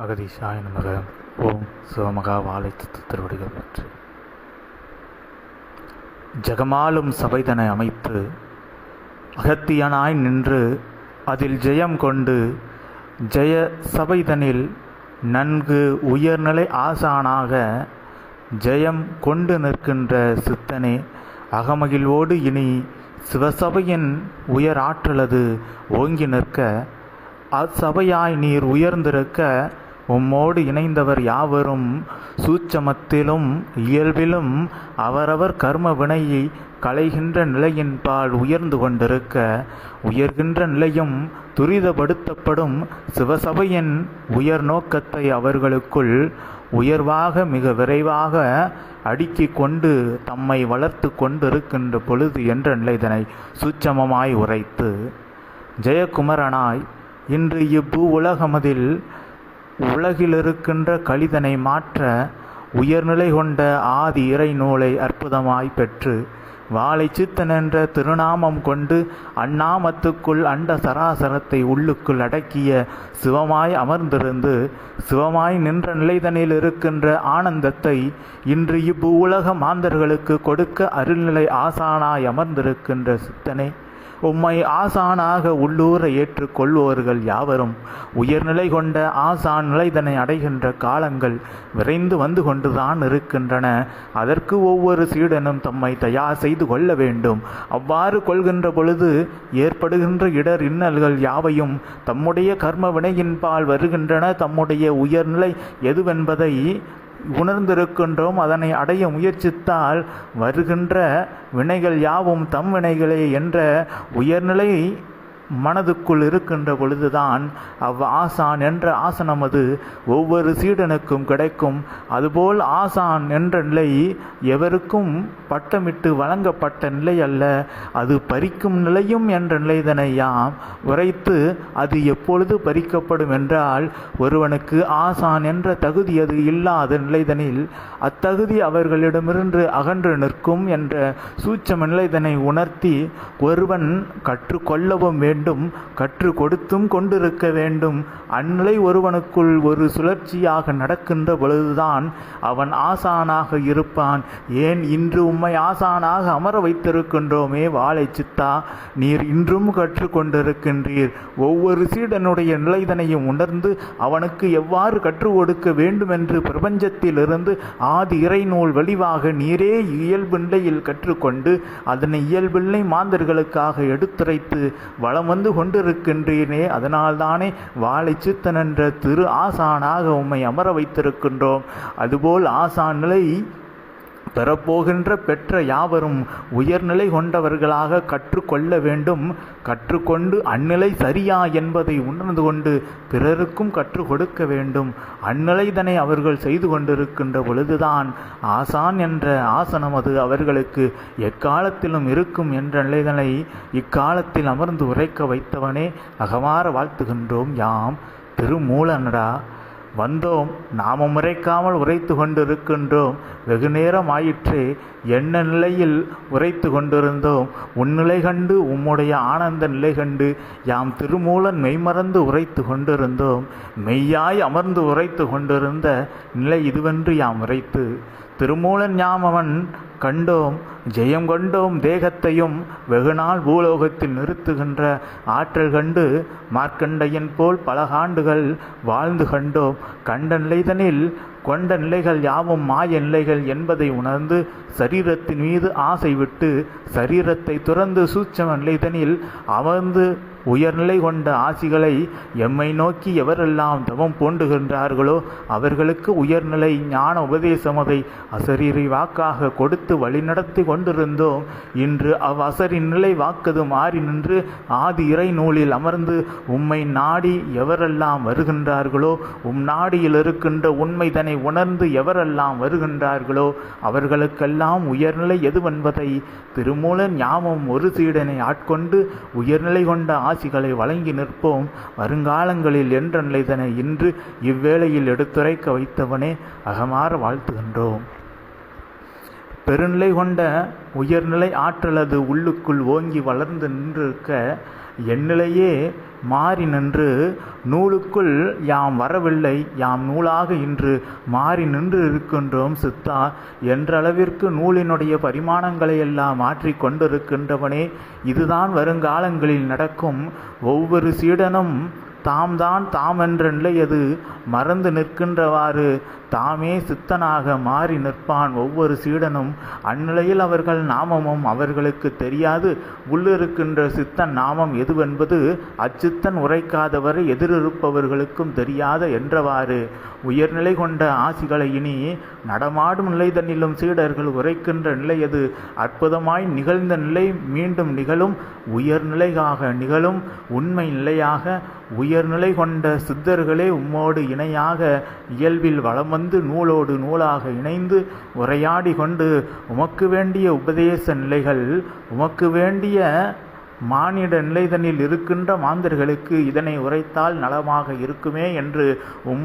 அகதீஷாய நமக. ஓம் சிவமகா வாழை திருவடிகள் பற்றி ஜெகமாலும் சபைதனை அமைத்து அகத்தியனாய் நின்று அதில் ஜெயம் கொண்டு ஜெய சபைதனில் நன்கு உயர்நிலை ஆசானாக ஜெயம் கொண்டு நிற்கின்ற சித்தனே, அகமகிழ்வோடு இனி சிவசபையின் உயர் ஆற்றலது ஓங்கி நிற்க அச்சபையாய் நீர் உயர்ந்திருக்க உம்மோடு இணைந்தவர் யாவரும் சூட்சமத்திலும் இயல்பிலும் அவரவர் கர்ம வினையை களைகின்ற நிலையின் பால் உயர்ந்து கொண்டிருக்க உயர்கின்ற நிலையும் துரிதப்படுத்தப்படும் சிவசபையின் உயர் நோக்கத்தை அவர்களுக்குள் உயர்வாக மிக விரைவாக அடுக்கி கொண்டு தம்மை வளர்த்து கொண்டிருக்கின்ற பொழுது என்ற நிலைதனை சூட்சமமாய் உரைத்து ஜெயக்குமரனாய் இன்று இப்பூ உலகமதில் உலகிலிருக்கின்ற கலிதனை மாற்ற உயர்நிலை கொண்ட ஆதி இறை நூலை அற்புதமாய் பெற்று வாழை சித்தன் என்ற திருநாமம் கொண்டு அந்நாமத்துக்குள் அண்ட சராசரத்தை உள்ளுக்குள் அடக்கிய சிவமாய் அமர்ந்திருந்து சிவமாய் நின்ற நிலைதனில் இருக்கின்ற ஆனந்தத்தை இன்று இப்பூ உலக மாந்தர்களுக்கு கொடுக்க அருள்நிலை ஆசானாய் அமர்ந்திருக்கின்ற சித்தனை, உம்மை ஆசானாக உள்ளூர ஏற்றுக்கொள்வோர்கள் யாவரும் உயர்நிலை கொண்ட ஆசான் நிலைதனை அடைகின்ற காலங்கள் விரைந்து வந்து கொண்டுதான் இருக்கின்றன. அதற்கு ஒவ்வொரு சீடனும் தம்மை தயார் செய்து கொள்ள வேண்டும். அவ்வாறு கொள்கின்ற பொழுது ஏற்படுகின்ற இடர் இன்னல்கள் யாவையும் தம்முடைய கர்ம வினையின்பால் வருகின்றன. தம்முடைய உயர்நிலை எதுவென்பதை உணர்ந்திருக்கின்றோம். அதனை அடைய முயற்சித்தால் வருகின்ற வினைகள் யாவும் தம் வினைகளே என்ற உயர்நிலை மனதுக்குள் இருக்கின்ற பொழுதுதான் ஆசான் என்ற ஆசனமது ஒவ்வொரு சீடனுக்கும் கிடைக்கும். அதுபோல் ஆசான் என்ற நிலை எவருக்கும் பட்டமிட்டு வழங்கப்பட்ட நிலை அல்ல, அது பறிக்கும் நிலையும் என்ற நிலைதனை யாம் உரைத்து அது எப்பொழுது பறிக்கப்படும் என்றால் ஒருவனுக்கு ஆசான் என்ற தகுதி அது இல்லாத நிலைதனில் அத்தகுதி அவர்களிடமிருந்து அகன்று நிற்கும் என்ற சூட்சம நிலைதனை உணர்த்தி ஒருவன் கற்றுக்கொள்ளவும் வேண்டும், கற்று கொடுத்தும் கொண்டிருக்க வேண்டும். அந்நிலை ஒருவனுக்குள் ஒரு சுழற்சியாக நடக்கின்ற பொழுதுதான் அவன் ஆசானாக இருப்பான். ஏன் இன்று உம்மை ஆசானாக அமர வைத்திருக்கின்றோமே வாழை சித்தா, நீர் இன்றும் கற்று கொண்டிருக்கின்றீர். ஒவ்வொரு சீடனுடைய நிலைதனையும் உணர்ந்து அவனுக்கு எவ்வாறு கற்றுக் கொடுக்க வேண்டும் என்று பிரபஞ்சத்திலிருந்து ஆதி இறை நூல் வடிவாக நீரே இயல்பு நிலையில் கற்றுக்கொண்டு அதனை இயல்பில்லை மாந்தர்களுக்காக எடுத்துரைத்து வளம் வந்து கொண்டிருக்கின்றீனே. அதனால்தானே வாழை சித்தன் என்ற திரு ஆசானாக உம்மை அமர வைத்திருக்கின்றோம். அதுபோல் ஆசான் நிலை பெறப்போகின்ற பெற்ற யாவரும் உயர்நிலை கொண்டவர்களாக கற்றுக்கொள்ள வேண்டும். கற்றுக்கொண்டு அந்நிலை சரியா என்பதை உணர்ந்து கொண்டு பிறருக்கும் கற்றுக் கொடுக்க வேண்டும். அந்நிலைதனை அவர்கள் செய்து கொண்டிருக்கின்ற பொழுதுதான் ஆசான் என்ற ஆசனம் அது அவர்களுக்கு எக்காலத்திலும் இருக்கும் என்ற நிலைதனை இக்காலத்தில் அமர்ந்து உரைக்க வைத்தவனே அகமாற வாழ்த்துகின்றோம். யாம் திருமூலனடா வந்தோம், நாம முறைக்காமல் உரைத்து கொண்டிருக்கின்றோம். வெகு நேரம் ஆயிற்றே, என்ன நிலையில் உரைத்து கொண்டிருந்தோம். உன்னிலை கண்டு உம்முடைய ஆனந்த நிலை கண்டு யாம் திருமூலன் மெய்மறந்து உரைத்து கொண்டிருந்தோம். மெய்யாய் அமர்ந்து உரைத்து கொண்டிருந்த நிலை இதுவென்று யாம் உரைத்து திருமூலன் யாம் அவன் கண்டோம், ஜெயம் கொண்டோம். தேகத்தையும் வெகுநாள் பூலோகத்தில் நிறுத்துகின்ற ஆற்றல் கண்டு மார்க்கண்டையன் போல் பல ஆண்டுகள் வாழ்ந்து கண்டோம். கண்ட நிலைதனில் கொண்ட நிலைகள் யாவும் மாய நிலைகள் என்பதை உணர்ந்து சரீரத்தின் மீது ஆசை விட்டு சரீரத்தை துறந்து சூட்சம நிலைதனில் அமர்ந்து உயர்நிலை கொண்ட ஆசிகளை எம்மை நோக்கி எவரெல்லாம் தவம் பூண்டுகின்றார்களோ அவர்களுக்கு உயர்நிலை ஞான உபதேசமதை அசரீரி வாக்காக கொடுத்து வழிநடத்தி கொண்டிருந்தோம். இன்று அவ்வசரின் நிலை வாக்கது மாறி நின்று ஆதி இறை நூலில் அமர்ந்து உம்மை நாடி எவரெல்லாம் வருகின்றார்களோ நாடியில் இருக்கின்ற உண்மைதனை உணர்ந்து எவரெல்லாம் வருகின்றார்களோ அவர்களுக்கெல்லாம் உயர்நிலை எதுவென்பதை திருமூலன் ஞாபகம் ஒரு சீடனை ஆட்கொண்டு உயர்நிலை கொண்ட ஆசிகளை வழங்கி நிற்போம். வருங்காலங்களில் என்ற நிலைதனை இன்று இவ்வேளையில் எடுத்துரைக்க வைத்தவனே அகமாற வாழ்த்துகின்றோம். பெருநிலை கொண்ட உயர்நிலை ஆற்றலது உள்ளுக்குள் ஓங்கி வளர்ந்து நின்றிருக்க எந்நிலையே மாறி நின்று நூலுக்குள் யாம் வரவில்லை, யாம் நூலாக இன்று மாறி நின்று இருக்கின்றோம் சித்தா என்றளவிற்கு நூலினுடைய பரிமாணங்களை எல்லாம் மாற்றி கொண்டிருக்கின்றவனே. இதுதான் வருங்காலங்களில் நடக்கும். ஒவ்வொரு சீடனும் தாமென்ற நிலையது மறந்து நிற்கின்றவாறு தாமே சித்தனாக மாறி நிற்பான் ஒவ்வொரு சீடனும். அந்நிலையில் அவர்கள் நாமமும் அவர்களுக்கு தெரியாது. உள்ளிருக்கின்ற சித்தன் நாமம் எதுவென்பது அச்சித்தன் உரைக்காதவரை எதிரிருப்பவர்களுக்கும் தெரியாத என்றவாறு உயர்நிலை கொண்ட ஆசிகளை இனி நடமாடும் நிலை தன்னிலும் சீடர்கள் உரைக்கின்ற நிலையது அற்புதமாய் நிகழ்ந்த நிலை மீண்டும் நிகழும், உயர்நிலையாக நிகழும் உண்மை நிலையாக. உயர்நிலை கொண்ட சித்தர்களே உம்மோடு இணையாக இயல்பில் வளம் வந்து நூலோடு நூலாக இணைந்து உரையாடி கொண்டு உமக்கு வேண்டிய உபதேச நிலைகள், உமக்கு வேண்டிய மானிட நிலைதனில் இருக்கின்ற மாந்தர்களுக்கு இதனை உரைத்தால் நலமாக இருக்குமே என்று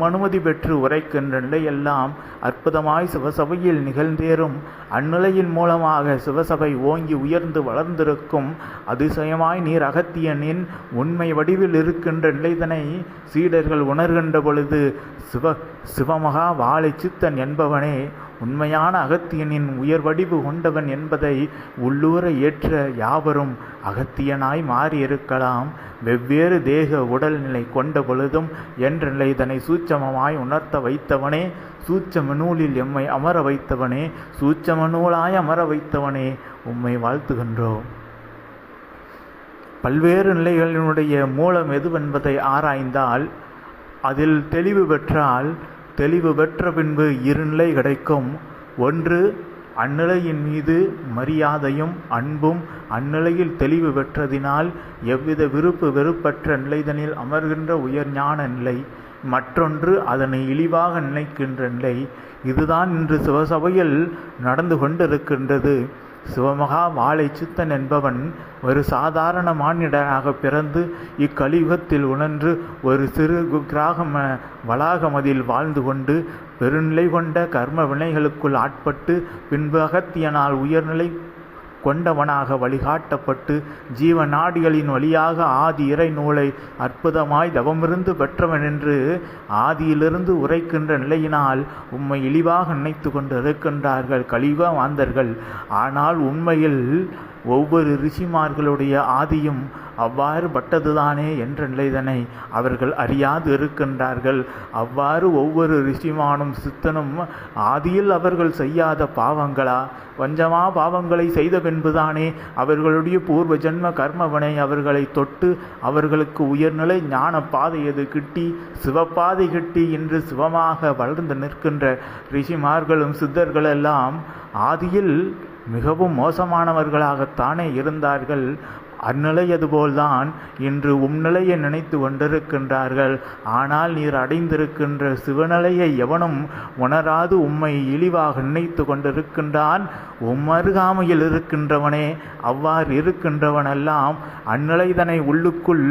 அனுமதி பெற்று உரைக்கின்ற நிலையெல்லாம் அற்புதமாய் சிவசபையில் நிகழ்ந்தேறும். அந்நிலையின் மூலமாக சிவசபை ஓங்கி உயர்ந்து வளர்ந்திருக்கும். அதிசயமாய் நீர் அகத்தியனின் உண்மை வடிவில் இருக்கின்ற நிலைதனை சீடர்கள் உணர்கின்ற பொழுது சிவமகா வாழை சித்தன் என்பவனே உண்மையான அகத்தியனின் உயர் வடிவு கொண்டவன் என்பதை உள்ளூர ஏற்ற யாவரும் அகத்தியனாய் மாறியிருக்கலாம். வெவ்வேறு தேக உடல்நிலை கொண்ட பொழுதும் என்ற நிலை இதனை சூட்சமமாய் உணர்த்த வைத்தவனே, சூட்சம நூலில் எம்மை அமர வைத்தவனே, சூட்சம நூலாய் அமர வைத்தவனே உம்மை வாழ்த்துகின்றோம். பல்வேறு நிலைகளினுடைய மூலம் எதுவென்பதை ஆராய்ந்தால் அதில் தெளிவு பெற்றால் தெளிவு பெற்ற பின்பு இரு நிலை கிடைக்கும். ஒன்று அந்நிலையின் மீது மரியாதையும் அன்பும் அந்நிலையில் தெளிவு பெற்றதினால் எவ்வித விருப்பு வெறுப்பற்ற நிலைதனில் அமர்கின்ற உயர் ஞான நிலை. மற்றொன்று அதனை இழிவாக நினைக்கின்ற நிலை. இதுதான் இன்று சிவசபையில் நடந்து கொண்டிருக்கின்றது. சிவமகா வாழை சித்தன் என்பவன் ஒரு சாதாரண மானிடனாக பிறந்து இக்கலியுகத்தில் உணர்ந்து ஒரு சிறு கிராம வளாகமதில் வாழ்ந்து கொண்டு பெருநிலை கொண்ட கர்ம வினைகளுக்குள் ஆட்பட்டு பின்பு அகத்தியனால் உயர்நிலை கொண்டவனாக வழிகாட்டப்பட்டு ஜீவ நாடிகளின் வழியாக ஆதி இறை நூலை அற்புதமாய் தவமிருந்து பெற்றவன் என்று ஆதியிலிருந்து உரைக்கின்ற நிலையினால் உம்மை இழிவாக நினைத்து கொண்டு இருக்கின்றார்கள் கலியுக மாந்தர்கள். ஆனால் உண்மையில் ஒவ்வொரு ரிஷிமார்களுடைய ஆதியும் அவ்வாறு பட்டதுதானே என்ற நிலைதனை அவர்கள் அறியாது இருக்கின்றார்கள். அவ்வாறு ஒவ்வொரு ரிஷிமானும் சித்தனும் ஆதியில் அவர்கள் செய்யாத பாவங்களா, வஞ்சமா பாவங்களை செய்த பின்புதானே அவர்களுடைய பூர்வ ஜென்ம கர்மவனை அவர்களை தொட்டு அவர்களுக்கு உயர்நிலை ஞான பாதையது கிட்டி சிவப்பாதை கிட்டி இன்று சிவமாக வளர்ந்து நிற்கின்ற ரிஷிமார்களும் சித்தர்களெல்லாம் ஆதியில் மிகவும் மோசமானவர்களாகத்தானே இருந்தார்கள். அந்நிலையதுபோல்தான் இன்று உம்நிலையை நினைத்து கொண்டிருக்கின்றார்கள். ஆனால் நீர் அடைந்திருக்கின்ற சிவநிலையை எவனும் உணராது உம்மை இழிவாக நினைத்து கொண்டிருக்கின்றான். அருகாமையில் இருக்கின்றவனே அவ்வாறு இருக்கின்றவனெல்லாம் அந்நிலைதனை உள்ளுக்குள்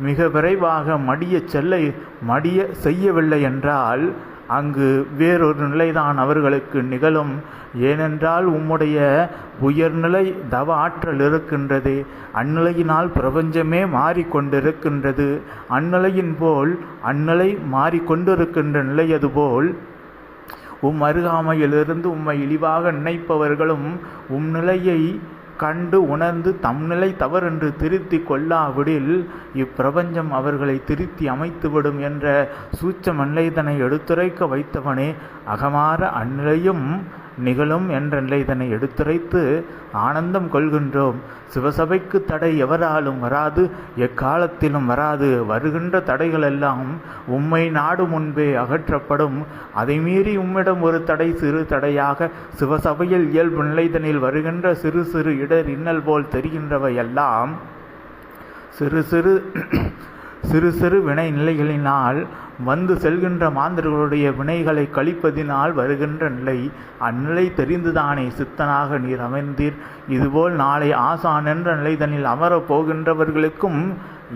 மிக விரைவாக மடிய செய்யவில்லை என்றால் அங்கு வேறொரு நிலைதான் அவர்களுக்கு நிகழும். ஏனென்றால் உம்முடைய உயர்நிலை தவ ஆற்றல் இருக்கின்றது. அந்நிலையினால் பிரபஞ்சமே மாறிக்கொண்டிருக்கின்றது. அந்நிலை மாறிக்கொண்டிருக்கின்ற நிலையது போல் அருகாமையிலிருந்து உம்மை இழிவாக நினைப்பவர்களும் நிலையை கண்டு உணர்ந்து தம்நிலை தவறென்று திருத்தி கொள்ளாவிடில் இப்பிரபஞ்சம் அவர்களை திருத்தி அமைத்துவிடும் என்ற சூட்சம நிலைதனை எடுத்துரைக்க வைத்தவனே அகமாற அந்நிலையும் நிகழும் என்ற நிலைதனை எடுத்துரைத்து ஆனந்தம் கொள்கின்றோம். சிவசபைக்கு தடை எவராலும் வராது, எக்காலத்திலும் வராது. வருகின்ற தடைகளெல்லாம் உம்மை நாடு முன்பே அகற்றப்படும். அதை மீறி உம்மிடம் ஒரு தடை சிறு தடையாக சிவசபையில் இயல்பு நிலைதனில் வருகின்ற சிறு சிறு இடர் இன்னல் போல் தெரிகின்றவையெல்லாம் சிறு சிறு வினை நிலைகளினால் வந்து செல்கின்ற மாந்தர்களுடைய வினைகளை கழிப்பதினால் வருகின்ற நிலை. அந்நிலை தெரிந்துதானே சித்தனாக நீர் அமைந்தீர். இதுபோல் நாளை ஆசான் என்ற நிலைதனில் அமரப் போகின்றவர்களுக்கும்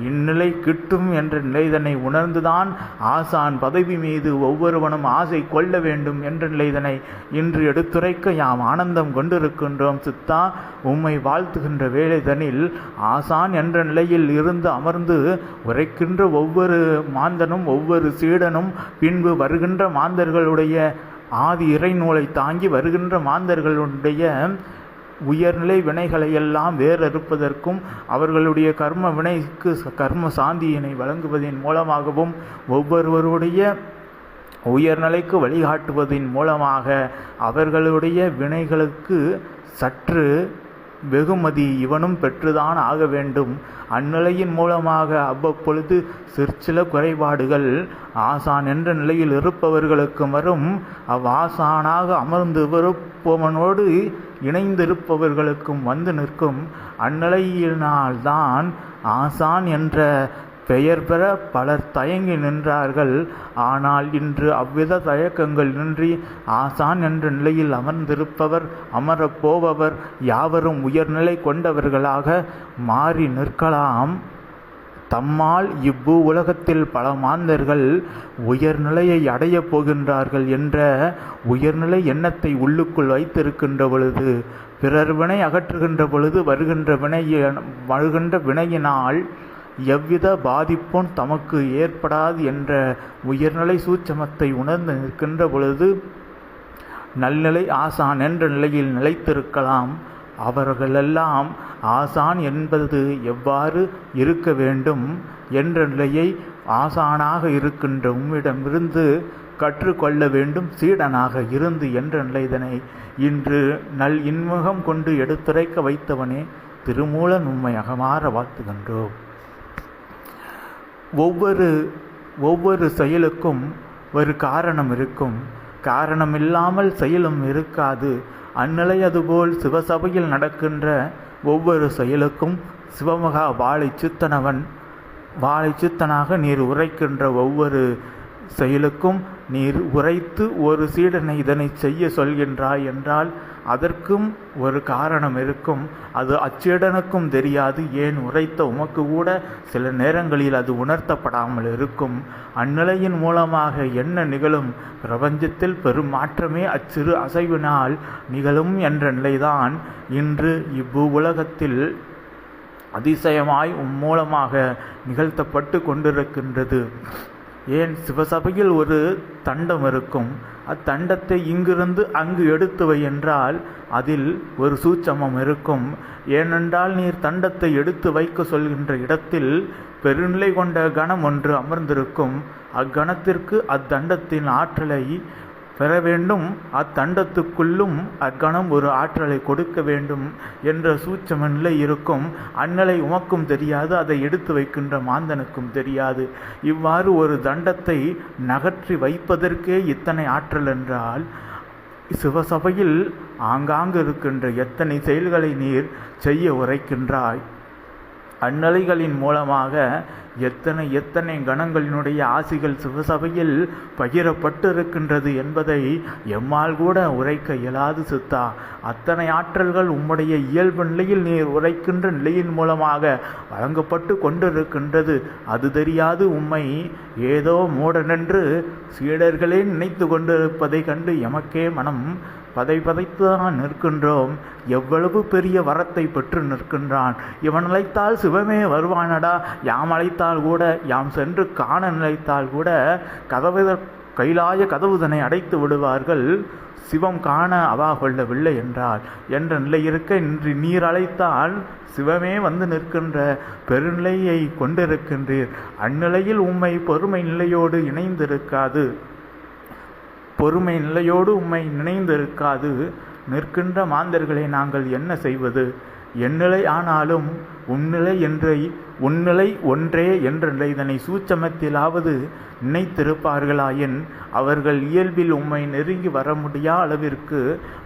இந்நிலை கிட்டும் என்ற நிலைதனை உணர்ந்துதான் ஆசான் பதவி மீது ஒவ்வொருவனும் ஆசை கொள்ள வேண்டும் என்ற நிலைதனை இன்று எடுத்துரைக்க யாம் ஆனந்தம் கொண்டிருக்கின்றோம். சித்தா, உம்மை வாழ்த்துகின்ற வேளைதனில் ஆசான் என்ற நிலையில் இருந்து அமர்ந்து உரைக்கின்ற ஒவ்வொரு மாந்தனும் ஒவ்வொரு சீடனும் பின்பு வருகின்ற மாந்தர்களுடைய ஆதி இறைநூலை தாங்கி வருகின்ற மாந்தர்களுடைய உயர்நிலை வினைகளையெல்லாம் வேறறுப்பதற்கும் அவர்களுடைய கர்ம வினைக்கு கர்ம சாந்தியினை வழங்குவதன் மூலமாகவும் ஒவ்வொருவருடைய உயர்நிலைக்கு வழிகாட்டுவதன் மூலமாக அவர்களுடைய வினைகளுக்கு சற்று வெகுமதி இவனும் பெற்றுதான் ஆக வேண்டும். அந்நிலையின் மூலமாக அவ்வப்பொழுது சிற்சில குறைபாடுகள் ஆசான் என்ற நிலையில் இருப்பவர்களுக்கு வரும். அவ்வாசானாக அமர்ந்து இருப்பவனோடு இணைந்திருப்பவர்களுக்கும் வந்து நிற்கும். அந்நிலையினால்தான் ஆசான் என்ற பெயர் பெற பலர் தயங்கி நின்றார்கள். ஆனால் இன்று அவ்வித தயக்கங்கள் நின்றி ஆசான் என்ற நிலையில் அமர்ந்திருப்பவர் அமரப்போபவர் யாவரும் உயர்நிலை கொண்டவர்களாக மாறி நிற்கலாம். தம்மால் இவ்வு உலகத்தில் பல மாந்தர்கள் உயர்நிலையை அடையப் போகின்றார்கள் என்ற உயர்நிலை எண்ணத்தை உள்ளுக்குள் வைத்திருக்கின்ற பொழுது, பிறர் வினை அகற்றுகின்ற பொழுது வருகின்ற வினையினால் எவ்வித பாதிப்பும் தமக்கு ஏற்படாது என்ற உயர்நிலை சூட்சமத்தை உணர்ந்து நிற்கின்ற பொழுது நல்நிலை ஆசான் என்ற நிலையில் நிலைத்திருக்கலாம். அவர்களெல்லாம் ஆசான் என்பது எவ்வாறு இருக்க வேண்டும் என்ற நிலையை ஆசானாக இருக்கின்ற உம்மிடமிருந்து கற்றுக்கொள்ள வேண்டும், சீடனாக இருந்து என்ற நிலைதனை இன்று நல் இன்முகம் கொண்டு எடுத்துரைக்க வைத்தவனே திருமூலன் உம்மை அகமாற வாழ்த்துகின்றோம். ஒவ்வொரு செயலுக்கும் ஒரு காரணம் இருக்கும். காரணமில்லாமல் செயலும் இருக்காது. அந்நிலை அதுபோல் சிவசபையில் நடக்கின்ற ஒவ்வொரு செயலுக்கும் சிவமகா வாழை சித்தனாக நீர் உரைக்கின்ற ஒவ்வொரு செயலுக்கும் நீர் உரைத்து ஒரு சீடனை இதனை செய்ய சொல்கின்றாய் என்றால் அதற்கும் ஒரு காரணம் இருக்கும். அது அச்சீடனுக்கும் தெரியாது. ஏன் உரைத்த உமக்கு கூட சில நேரங்களில் அது உணர்த்தப்படாமல் இருக்கும். அந்நிலையின் மூலமாக என்ன நிகழும்? பிரபஞ்சத்தில் பெரும் மாற்றமே அச்சிறு அசைவினால் நிகழும் என்ற நிலைதான் இன்று இவ்வு உலகத்தில் அதிசயமாய் மூலமாக நிகழ்த்தப்பட்டு கொண்டிருக்கின்றது. ஏன் சிவசபையில் ஒரு தண்டம் இருக்கும். அத்தண்டத்தை இங்கிருந்து அங்கு எடுத்து வை என்றால் அதில் ஒரு சூட்சமம் இருக்கும். ஏனென்றால் நீர் தண்டத்தை எடுத்து வைக்க சொல்கின்ற இடத்தில் பெருநிலை கொண்ட கணம் ஒன்று அமர்ந்திருக்கும். அக்கணத்திற்கு அத்தண்டத்தின் ஆற்றலை பெற வேண்டும். அத்தண்டத்துக்குள்ளும் அக்கணம் ஒரு ஆற்றலை கொடுக்க வேண்டும் என்ற சூட்சம நிலை இருக்கும். அந்நிலை உமக்கும் தெரியாது, அதை எடுத்து வைக்கின்ற மாந்தனுக்கும் தெரியாது. இவ்வாறு ஒரு தண்டத்தை நகற்றி வைப்பதற்கே இத்தனை ஆற்றல் என்றால் சிவசபையில் ஆங்காங்கு இருக்கின்ற எத்தனை செயல்களை நீர் செய்ய உரைக்கின்றாய். அந்நிலைகளின் மூலமாக எத்தனை கணங்களினுடைய ஆசிகள் சிவசபையில் பகிரப்பட்டு இருக்கின்றது என்பதை எம்மால் கூட உரைக்க இயலாது சித்தா. அத்தனை ஆற்றல்கள் உம்முடைய இயல்பு நிலையில் நீர் உரைக்கின்ற நிலையின் மூலமாக வழங்கப்பட்டு கொண்டிருக்கின்றது. அது தெரியாது உம்மை ஏதோ மூடனென்று சீடர்களே நினைத்து கொண்டிருப்பதை கண்டு எமக்கே மனம் பதைத்துதான் நிற்கின்றோம். எவ்வளவு பெரிய வரத்தை பெற்று நிற்கின்றான். இவன் அழைத்தால் சிவமே வருவானடா. யாம் அழைத்தால் கூட, யாம் சென்று காண நினைத்தால் கூட கைலாய கதவுதனை அடைத்து விடுவார்கள். சிவம் காண அவா கொள்ளவில்லை என்றால் என்ற நிலை இருக்க, இன்று நீர் அழைத்தால் சிவமே வந்து நிற்கின்ற பெருநிலையை கொண்டிருக்கின்றீர். அந்நிலையில் உம்மை பொறுமை நிலையோடு உம்மை நினைந்திருக்காது நிற்கின்ற மாந்தர்களை நாங்கள் என்ன செய்வது? எந்நிலை ஆனாலும் உன்னிலை ஒன்றே என்ற நிலைதனை சூட்சமத்திலாவது நினைத்திருப்பார்களாயின் அவர்கள் இயல்பில் உம்மை நெருங்கி வர முடியா அளவிற்கு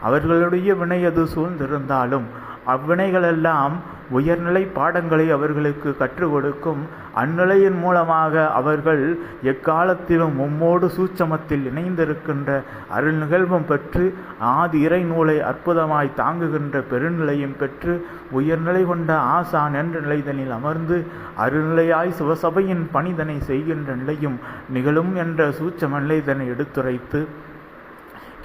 அவர்களுடைய வினை அது சூழ்ந்திருந்தாலும் அவ்வினைகளெல்லாம் உயர்நிலை பாடங்களை அவர்களுக்கு கற்றுக் கொடுக்கும் அந்நிலையின் மூலமாக அவர்கள் எக்காலத்திலும் உம்மோடு சூட்சமத்தில் இணைந்திருக்கின்ற அருள் நிகழ்வும் பெற்று ஆதி இறை நூலை அற்புதமாய் தாங்குகின்ற பெருநிலையும் பெற்று உயர்நிலை கொண்ட ஆசான் என்ற நிலைதனில் அமர்ந்து அருள்நிலையாய் சிவசபையின் பணிதனை செய்கின்ற நிலையும் நிகழும் என்ற சூட்சம நிலைதனை எடுத்துரைத்து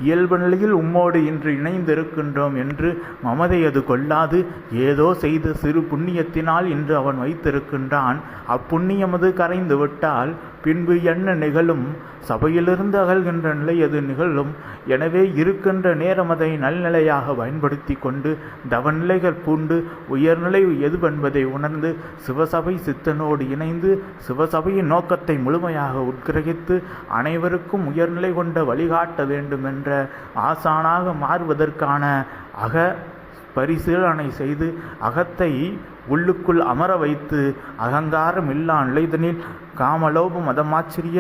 இயல்பு நிலையில் உம்மோடு இன்று இணைந்திருக்கின்றோம் என்று மமதையது கொள்ளாது ஏதோ செய்த சிறு புண்ணியத்தினால் இன்று அவன் வைத்திருக்கின்றான். அப்புண்ணியமது கரைந்து விட்டால் பின்பு என்ன நிகழும்? சபையிலிருந்து அகல்கின்ற நிலை அது நிகழும். எனவே இருக்கின்ற நேரம் அதை நல்நிலையாக பயன்படுத்தி கொண்டு தவநிலைகள் பூண்டு உயர்நிலை எதுவென்பதை உணர்ந்து சிவசபை சித்தனோடு இணைந்து சிவசபையின் நோக்கத்தை முழுமையாக உட்கிரகித்து அனைவருக்கும் உயர்நிலை கொண்ட வழிகாட்ட வேண்டும் என்ற ஆசானாக மாறுவதற்கான பரிசீலனை செய்து அகத்தை உள்ளுக்குள் அமர வைத்து அகங்காரம் இல்லா நிலைதனில் காமலோப மதமாச்சரிய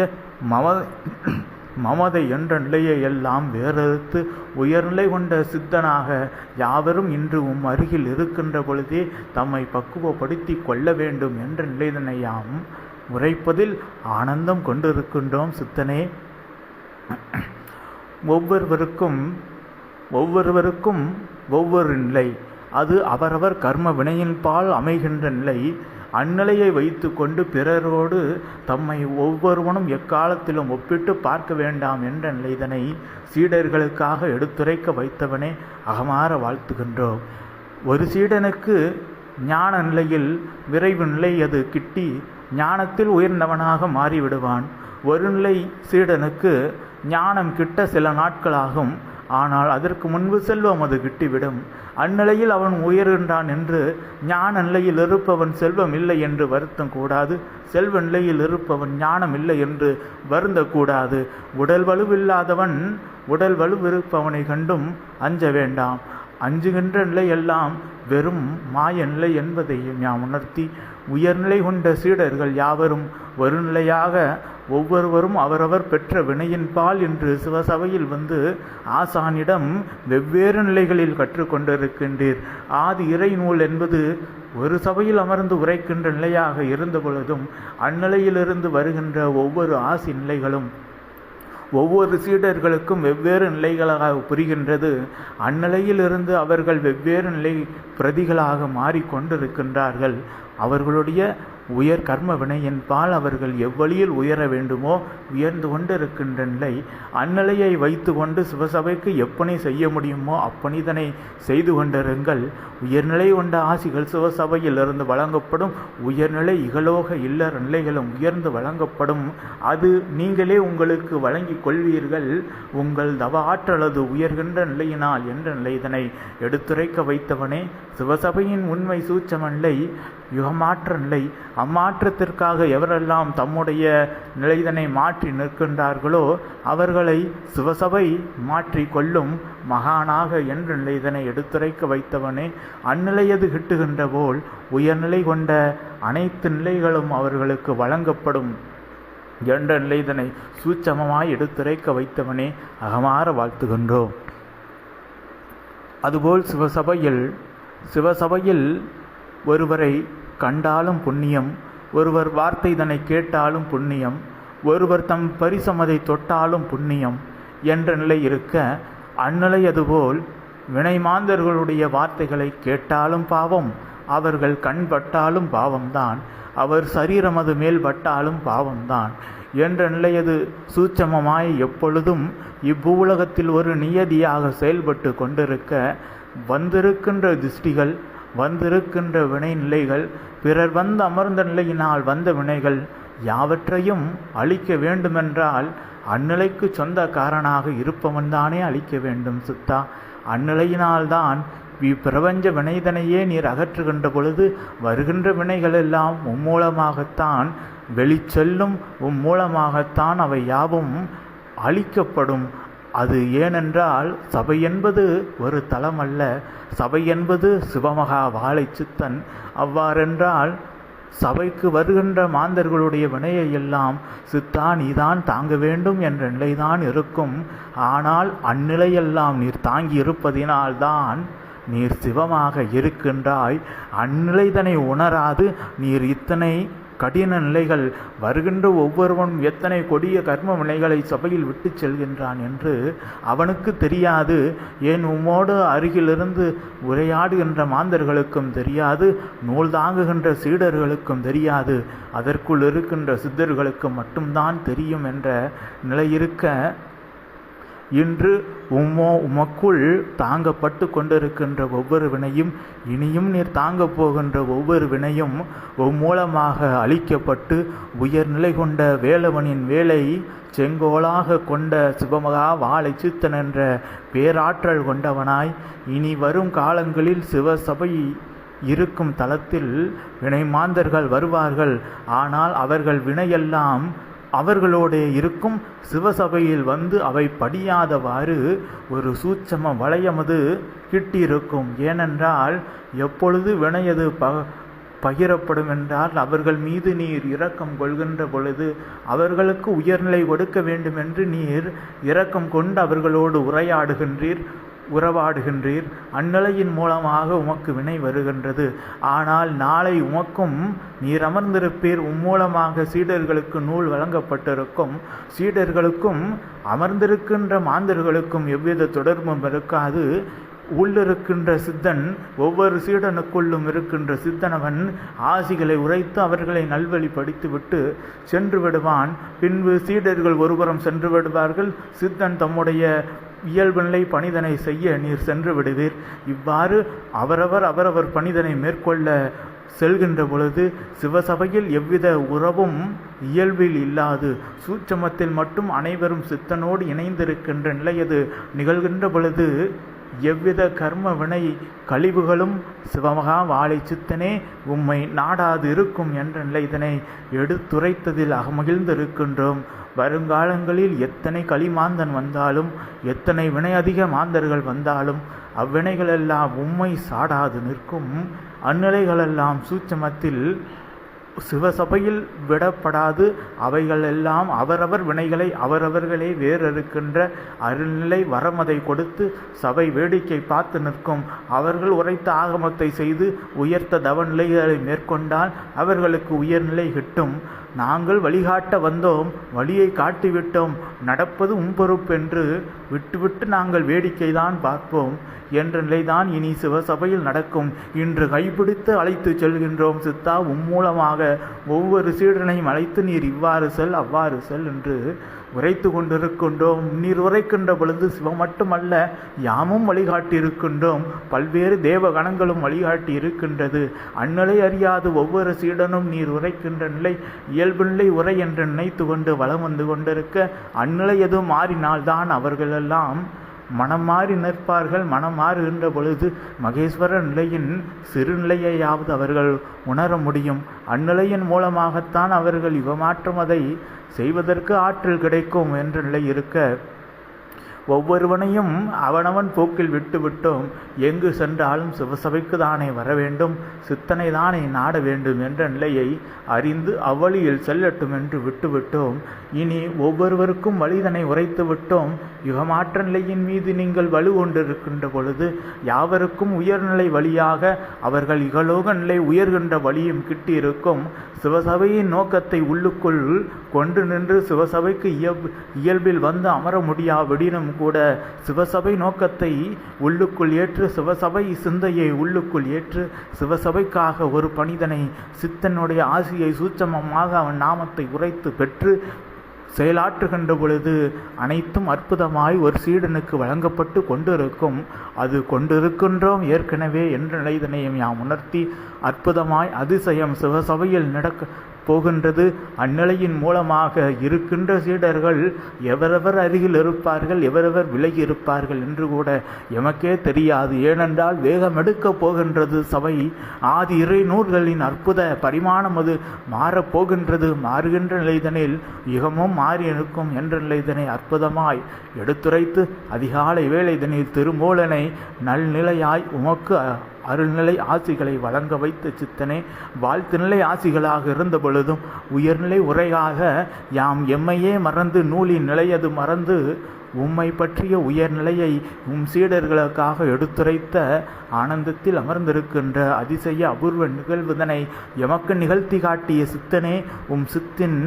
மமதை என்ற நிலையை எல்லாம் வேறறுத்து உயர்நிலை கொண்ட சித்தனாக யாவரும் இன்று அருகில் இருக்கின்ற பொழுதே தம்மை பக்குவப்படுத்தி கொள்ள வேண்டும் என்ற நிலைதனையாம் உரைப்பதில் ஆனந்தம் கொண்டிருக்கின்றோம். சித்தனே, ஒவ்வொருவருக்கும் ஒவ்வொரு நிலை, அது அவரவர் கர்ம வினையின்பால் அமைகின்ற நிலை. அந்நிலையை வைத்து கொண்டு பிறரோடு தம்மை ஒவ்வொருவனும் எக்காலத்திலும் ஒப்பிட்டு பார்க்க வேண்டாம் என்ற நிலைதனை சீடர்களுக்காக எடுத்துரைக்க வைத்தவனே அகமாற வாழ்த்துகின்றோம். ஒரு சீடனுக்கு ஞான நிலையில் விரைவு நிலை அது கிட்டி ஞானத்தில் உயர்ந்தவனாக மாறிவிடுவான். ஒரு நிலை சீடனுக்கு ஞானம் கிட்ட சில நாட்களாகும். ஆனால் அதற்கு முன்பு செல்வம் அது கிட்டிவிடும். அந்நிலையில் அவன் உயர்கின்றான் என்று ஞான நிலையில் இருப்பவன் செல்வம் இல்லை என்று வருத்தம் கூடாது. செல்வ நிலையில் இருப்பவன் ஞானம் இல்லை என்று வருந்தக்கூடாது. உடல் வலுவில்லாதவன் உடல் வலுவிருப்பவனை கண்டும் அஞ்ச வேண்டாம். அஞ்சுகின்ற நிலையெல்லாம் வெறும் மாய நிலை என்பதையும் நாம் உணர்த்தி உயர்நிலை கொண்ட சீடர்கள் யாவரும் ஒரு நிலையாக ஒவ்வொருவரும் அவரவர் பெற்ற வினையின்பால் என்று சிவசபையில் வந்து ஆசானிடம் வெவ்வேறு நிலைகளில் கற்றுக்கொண்டிருக்கின்றீர். ஆதி இறை நூல் என்பது ஒரு சபையில் அமர்ந்து உரைக்கின்ற நிலையாக இருந்த பொழுதும் அந்நிலையிலிருந்து வருகின்ற ஒவ்வொரு ஆசி நிலைகளும் ஒவ்வொரு சீடர்களுக்கும் வெவ்வேறு நிலைகளாக புரிகின்றது. அந்நிலையிலிருந்து அவர்கள் வெவ்வேறு நிலை பிரதிகளாக மாறிக்கொண்டிருக்கின்றார்கள். அவர்களுடைய உயர் கர்ம வினையின்பால் அவர்கள் எவ்வழியில் உயர வேண்டுமோ உயர்ந்து கொண்டிருக்கின்ற நிலை. அந்நிலையை வைத்து கொண்டு சிவசபைக்கு எப்பணி செய்ய முடியுமோ அப்பணிதனை செய்து கொண்டிருங்கள். உயர்நிலை கொண்ட ஆசிகள் சிவசபையில் இருந்து வழங்கப்படும். உயர்நிலை இகலோக இல்லற நிலைகளும் உயர்ந்து வழங்கப்படும். அது நீங்களே உங்களுக்கு வழங்கி கொள்வீர்கள். உங்கள் தவ ஆற்றலது உயர்கின்ற நிலையினால் என்ற நிலைதனை எடுத்துரைக்க வைத்தவனே சிவசபையின் உண்மை சூட்சம நிலை யுகமாற்ற நிலை. அம்மாற்றத்திற்காக எவரெல்லாம் தம்முடைய நிலைதனை மாற்றி நிற்கின்றார்களோ அவர்களை சிவசபை மாற்றி கொள்ளும் மகானாக என்ற நிலைதனை எடுத்துரைக்க வைத்தவனே அந்நிலையது கிட்டுகின்ற போல் உயர்நிலை கொண்ட அனைத்து நிலைகளும் அவர்களுக்கு வழங்கப்படும் என்ற நிலைதனை சூட்சமமாய் எடுத்துரைக்க வைத்தவனே அகமாற வாழ்த்துகின்றோம். அதுபோல் சிவசபையில் ஒருவரை கண்டாலும் புண்ணியம், ஒருவர் வார்த்தை தன்னை கேட்டாலும் புண்ணியம், ஒருவர் தம் பரிசமதை தொட்டாலும் புண்ணியம் என்ற நிலை இருக்க அந்நிலை அதுபோல் வினைமாந்தர்களுடைய வார்த்தைகளை கேட்டாலும் பாவம், அவர்கள் கண் பட்டாலும் பாவம்தான், அவர் சரீரம் அது மேல் பட்டாலும் பாவம்தான் என்ற நிலையது சூட்சமமாய் எப்பொழுதும் இவ்வுலகத்தில் ஒரு நியதியாக செயல்பட்டு கொண்டிருக்க வந்திருக்கின்ற திருஷ்டிகள் வந்திருக்கின்ற வினை நிலைகள் பிறர் வந்து அமர்ந்த நிலையினால் வந்த வினைகள் யாவற்றையும் அழிக்க வேண்டுமென்றால் அந்நிலைக்கு சொந்தக்காரனாக இருப்பவன்தானே அழிக்க வேண்டும். சித்தா, அந்நிலையினால்தான் இப்பிரபஞ்ச வினைதனையே நீர் அகற்றுகின்ற பொழுது வருகின்ற வினைகளெல்லாம் உம்மூலமாகத்தான் வெளிச்செல்லும். உம்மூலமாகத்தான் அவை யாவும் அழிக்கப்படும். அது ஏனென்றால் சபை என்பது ஒரு தலம் அல்ல. சபை என்பது சிவமகா வாழை சித்தன். அவ்வாறென்றால் சபைக்கு வருகின்ற மாந்தர்களுடைய வினையை எல்லாம் சித்தா நீதான் தாங்க வேண்டும் என்ற நிலைதான் இருக்கும். ஆனால் அந்நிலையெல்லாம் நீர் தாங்கி இருப்பதினால்தான் நீர் சிவமாக இருக்கின்றாய். அந்நிலைதனை உணராது நீர் இத்தனை கடின நிலைகள் வருகின்ற ஒவ்வொருவனும் எத்தனை கொடிய கர்ம வினைகளை சபையில் விட்டு செல்கின்றான் என்று அவனுக்கு தெரியாது. ஏன் உம்மோடு அருகிலிருந்து உரையாடுகின்ற மாந்தர்களுக்கும் தெரியாது, நூல் தாங்குகின்ற சீடர்களுக்கும் தெரியாது, அதற்குள் இருக்கின்ற சித்தர்களுக்கு மட்டும்தான் தெரியும் என்ற நிலையிருக்க இன்று உமக்குள் தாங்கப்பட்டு கொண்டிருக்கின்ற ஒவ்வொரு வினையும், இனியும் நீர் தாங்கப் போகின்ற ஒவ்வொரு வினையும் மூலமாக அழிக்கப்பட்டு உயர்நிலை கொண்ட வேலவனின் வேலை செங்கோலாக கொண்ட சிவமகா வாழை சித்தன் என்ற பேராற்றல் கொண்டவனாய் இனி வரும் காலங்களில் சிவசபை இருக்கும் தளத்தில் வினை மாந்தர்கள் வருவார்கள். ஆனால் அவர்கள் வினையெல்லாம் அவர்களோடு இருக்கும். சிவசபையில் வந்து அவை படியாதவாறு ஒரு சூட்சம வளையமது கிட்டியிருக்கும். ஏனென்றால் எப்பொழுது வினையது பகிரப்படும் என்றால் அவர்கள் மீது நீர் இரக்கம் கொள்கின்ற பொழுது அவர்களுக்கு உயர்நிலை கொடுக்க வேண்டும் என்று நீர் இரக்கம் கொண்டு அவர்களோடு உறவாடுகின்றீர். அந்நிலையின் மூலமாக உமக்கு வினை வருகின்றது. ஆனால் நாளை உமக்கும் நீர் அமர்ந்திருப்பீர். மூலமாக சீடர்களுக்கு நூல் வழங்கப்பட்டிருக்கும். சீடர்களுக்கும் அமர்ந்திருக்கின்ற மாந்தர்களுக்கும் எவ்வித தொடர்பும் இருக்காது. உள்ளிருக்கின்ற சித்தன் ஒவ்வொரு சீடனுக்குள்ளும் இருக்கின்ற சித்தனவன் ஆசிகளை உரைத்து அவர்களை நல்வழிப்படுத்திவிட்டு சென்று விடுவான். பின்பு சீடர்கள் ஒருபுறம் சென்று விடுவார்கள். சித்தன் தம்முடைய இயல்புநிலை பணிதனை செய்ய நீர் சென்று விடுவீர். இவ்வாறு அவரவர் பணிதனை மேற்கொள்ள செல்கின்ற பொழுது சிவசபையில் எவ்வித உறவும் இயல்பில் இல்லாது சூட்சமத்தில் மட்டும் அனைவரும் சித்தனோடு இணைந்திருக்கின்ற நிலையது நிகழ்கின்ற பொழுது எவ்வித கர்ம வினை கழிவுகளும் சிவமகா வாழை சித்தனே உம்மை நாடாது இருக்கும் என்ற நிலைதனை எடுத்துரைத்ததில் அகமகிழ்ந்திருக்கின்றோம். வருங்காலங்களில் எத்தனை களிமாந்தன் வந்தாலும், எத்தனை வினை அதிக மாந்தர்கள் வந்தாலும் அவ்வினைகளெல்லாம் உம்மை சாடாது நிற்கும். அந்நிலைகளெல்லாம் சூட்சமத்தில் சிவசபையில் விடப்படாது. அவைகளெல்லாம் அவரவர் வினைகளை அவரவர்களே வேறறுக்கின்ற அருள்நிலை வரமதை கொடுத்து சபை வேடிக்கை பார்த்து நிற்கும். அவர்கள் உரைத்த ஆகமத்தை செய்து உயர்த்த தவநிலைகளை மேற்கொண்டால் அவர்களுக்கு உயர்நிலை கிட்டும். நாங்கள் வழிகாட்ட வந்தோம், வழியை காட்டிவிட்டோம், நடப்பது பொறுப்பென்று விட்டுவிட்டு நாங்கள் வேடிக்கை தான் பார்ப்போம் என்ற நிலைதான் இனி சிவசபையில் நடக்கும். இன்று கைப்பிடித்து அழைத்து செல்கின்றோம் சித்தா. மூலமாக ஒவ்வொரு சீடனையும் அழைத்து நீர் இவ்வாறு செல் அவ்வாறு செல் என்று உரைத்து கொண்டிருக்கின்றோம். நீர் உரைக்கின்ற பொழுது சிவம் மட்டுமல்ல, யாமும் வழிகாட்டி இருக்கின்றோம். பல்வேறு தேவ கணங்களும் வழிகாட்டி இருக்கின்றது. அந்நிலை அறியாது ஒவ்வொரு சீடனும் நீர் உரைக்கின்ற நிலை இயல்பு நிலை உரை என்று நினைத்து கொண்டு வலம் வந்து கொண்டிருக்க, அந்நிலை எதுவும் மாறினால்தான் அவர்களெல்லாம் மனம் மாறி நிற்பார்கள். மனம் மாறுகின்ற பொழுது மகேஸ்வர நிலையின் சிறுநிலையையாவது அவர்கள் உணர முடியும். அந்நிலையின் மூலமாகத்தான் அவர்கள் இவமாற்றம் அதை செய்வதற்கு ஆற்றல் கிடைக்கும் என்ற நிலை இருக்க, ஒவ்வொருவனையும் அவனவன் போக்கில் விட்டுவிட்டோம். எங்கு சென்றாலும் சிவசபைக்கு தானே வர வேண்டும், சித்தனை தானே நாட வேண்டும் என்ற நிலையை அறிந்து அவ்வழியில் செல்லட்டும் என்று விட்டுவிட்டோம். இனி ஒவ்வொருவருக்கும் வழிதனை உரைத்து விட்டோம். யுகமாற்ற நிலையின் மீது நீங்கள் வலு கொண்டிருக்கின்ற பொழுது யாவருக்கும் உயர்நிலை வழியாக அவர்கள் இகலோக நிலை உயர்கின்ற வழியும் கிட்டியிருக்கும். சிவசபையின் நோக்கத்தை உள்ளுக்குள் கொண்டு நின்று சிவசபைக்கு இயல்பில் வந்து அமர முடியாவிடினும் கூட சிவசபை நோக்கத்தை உள்ளுக்குள் ஏற்று, சிவசபை சிந்தையை உள்ளுக்குள் ஏற்று, சிவசபைக்காக ஒரு பணிதனை சித்தனுடைய ஆசியை சூட்சமமாக அவன் நாமத்தை உரைத்து பெற்று செயலாற்றுகின்ற பொழுது அனைத்தும் அற்புதமாய் ஒரு சீடனுக்கு வழங்கப்பட்டு கொண்டிருக்கும். அது கொண்டிருக்கின்றோம் ஏற்கனவே என்ற நிலைதனையும் யாம் உணர்த்தி அற்புதமாய் அதிசயம் சிவசபையில் நடக்க போகின்றது. அந்நிலையின் மூலமாக இருக்கின்ற சீடர்கள் எவரவர் அருகில் இருப்பார்கள், எவரவர் விலகி இருப்பார்கள் என்று கூட எமக்கே தெரியாது. ஏனென்றால் வேகம் எடுக்கப் போகின்றது சபை. ஆதி இறை நூல்களின் அற்புத பரிமாணம் அது மாறப்போகின்றது. மாறுகின்ற நிலைதனில் யுகமும் மாறி இருக்கும் என்ற நிலைதனை அற்புதமாய் எடுத்துரைத்து அதிகாலை வேளைதனில் திருமூலனை நல்நிலையாய் உமக்கு அருள்நிலை ஆசிகளை வழங்க வைத்த சித்தனே, வாழ்த்து நிலை ஆசிகளாக இருந்த பொழுதும் உயர்நிலை உரையாக யாம் எம்மையே மறந்து நூலின் நிலையது மறந்து உம்மை பற்றிய உயர்நிலையை சீடர்களுக்காக எடுத்துரைத்த ஆனந்தத்தில் அமர்ந்திருக்கின்ற அதிசய அபூர்வ நிகழ்வுதனை எமக்கு நிகழ்த்தி காட்டிய சித்தனே, சித்தின்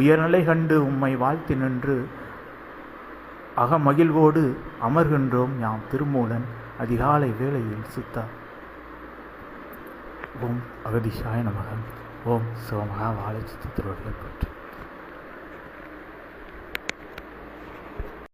உயர்நிலை கண்டு உம்மை வாழ்த்தி நின்று அகமகிழ்வோடு அமர்கின்றோம் யாம் திருமூலன் அதிகாலை வேளையில் சித்தா. ஓம் அகதிஷாய நமக. ஓம் சிவமகா வாழை சித்தத்திரோடு பற்றி